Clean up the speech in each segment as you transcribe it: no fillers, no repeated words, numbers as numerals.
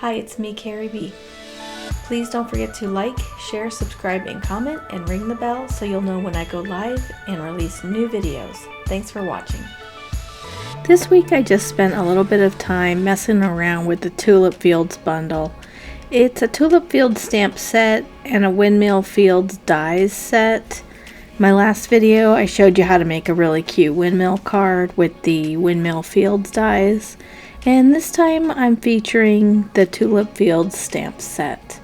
Hi, it's me, Carrie B. Please don't forget to like, share, subscribe, and comment, and ring the bell so you'll know when I go live and release new videos. Thanks for watching. This week I just spent a little bit of time messing around with the Tulip Fields Bundle. It's a Tulip Fields stamp set and a Windmill Fields dies set. My last video I showed you how to make a really cute windmill card with the Windmill Fields dies. And this time I'm featuring the Tulip Fields stamp set.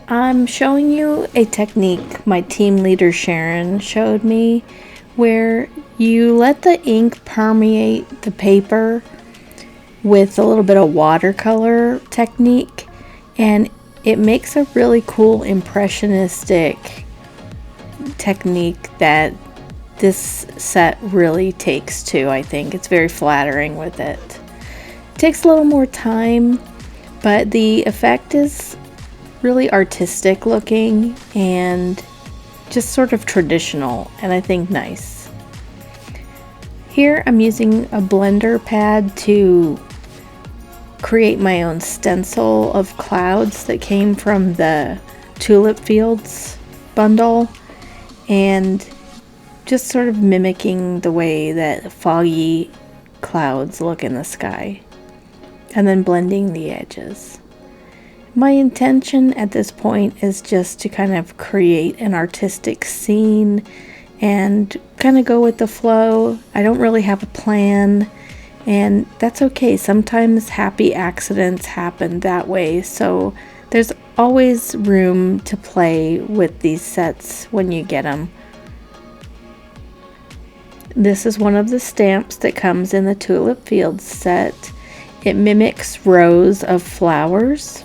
I'm showing you a technique my team leader Sharon showed me where you let the ink permeate the paper with a little bit of watercolor technique, and it makes a really cool impressionistic technique that this set really takes to. I think it's very flattering with it. It takes a little more time, but the effect is really artistic looking and just sort of traditional, and I think nice. Here I'm using a blender pad to create my own stencil of clouds that came from the Tulip Fields bundle, and just sort of mimicking the way that foggy clouds look in the sky, and then blending the edges. My intention at this point is just to kind of create an artistic scene and kind of go with the flow. I don't really have a plan, and that's okay. Sometimes happy accidents happen that way, so there's always room to play with these sets when you get them. This is one of the stamps that comes in the Tulip Fields set. It mimics rows of flowers.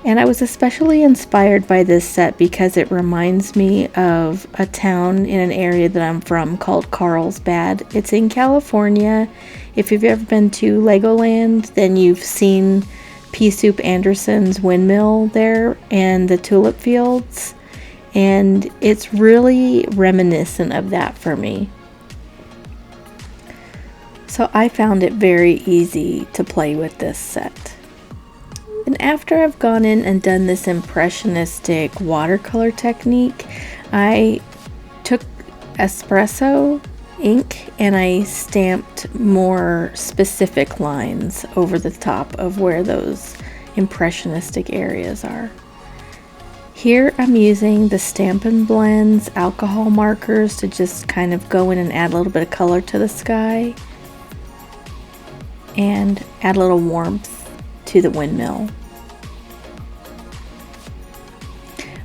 And I was especially inspired by this set because it reminds me of a town in an area that I'm from called Carlsbad. It's in California. If you've ever been to Legoland, then you've seen Pea Soup Anderson's windmill there and the tulip fields. And it's really reminiscent of that for me. So I found it very easy to play with this set. And after I've gone in and done this impressionistic watercolor technique, I took espresso ink and I stamped more specific lines over the top of where those impressionistic areas are. Here I'm using the Stampin' Blends alcohol markers to just kind of go in and add a little bit of color to the sky and add a little warmth to the windmill.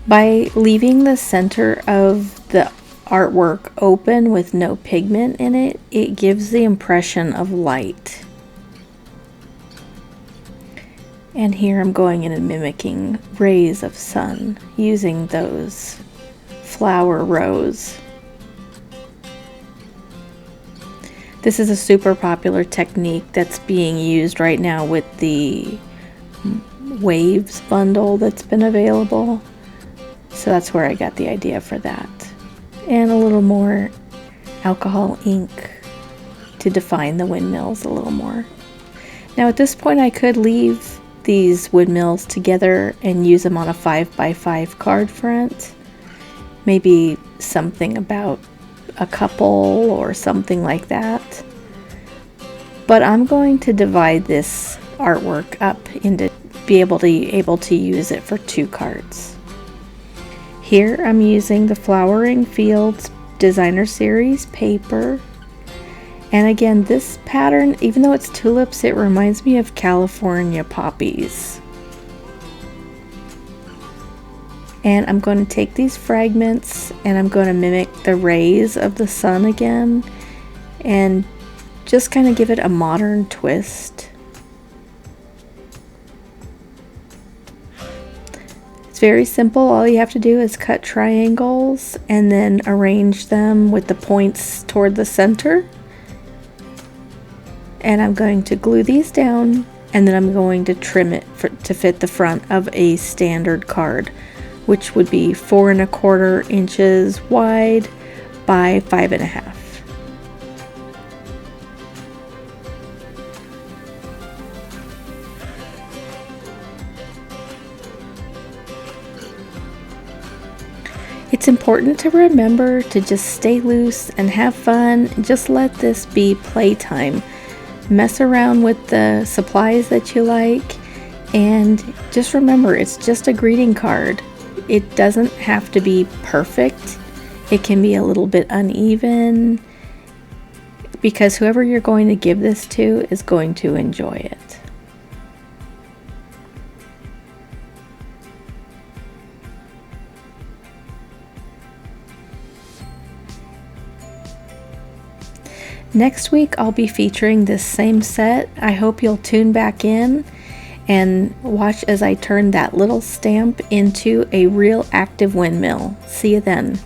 By leaving the center of the artwork open with no pigment in it, it gives the impression of light. And here I'm going in and mimicking rays of sun using those flower rows. This is a super popular technique that's being used right now with the Waves bundle that's been available. So that's where I got the idea for that. And a little more alcohol ink to define the windmills a little more. Now at this point I could leave these windmills together and use them on a 5x5 card front. Maybe something about a couple or something like that. But I'm going to divide this artwork up into be able to use it for 2 cards. Here I'm using the Flowering Fields Designer Series paper. And again, this pattern, even though it's tulips, it reminds me of California poppies. And I'm going to take these fragments and I'm going to mimic the rays of the sun again and just kind of give it a modern twist. It's very simple. All you have to do is cut triangles and then arrange them with the points toward the center. And I'm going to glue these down, and then I'm going to trim it to fit the front of a standard card, which would be 4 1/4 inches wide by 5 1/2. It's important to remember to just stay loose and have fun. Just let this be playtime. Mess around with the supplies that you like, and just remember, it's just a greeting card. It doesn't have to be perfect. It can be a little bit uneven, because whoever you're going to give this to is going to enjoy it. Next week I'll be featuring this same set. I hope you'll tune back in and watch as I turn that little stamp into a real active windmill. See you then.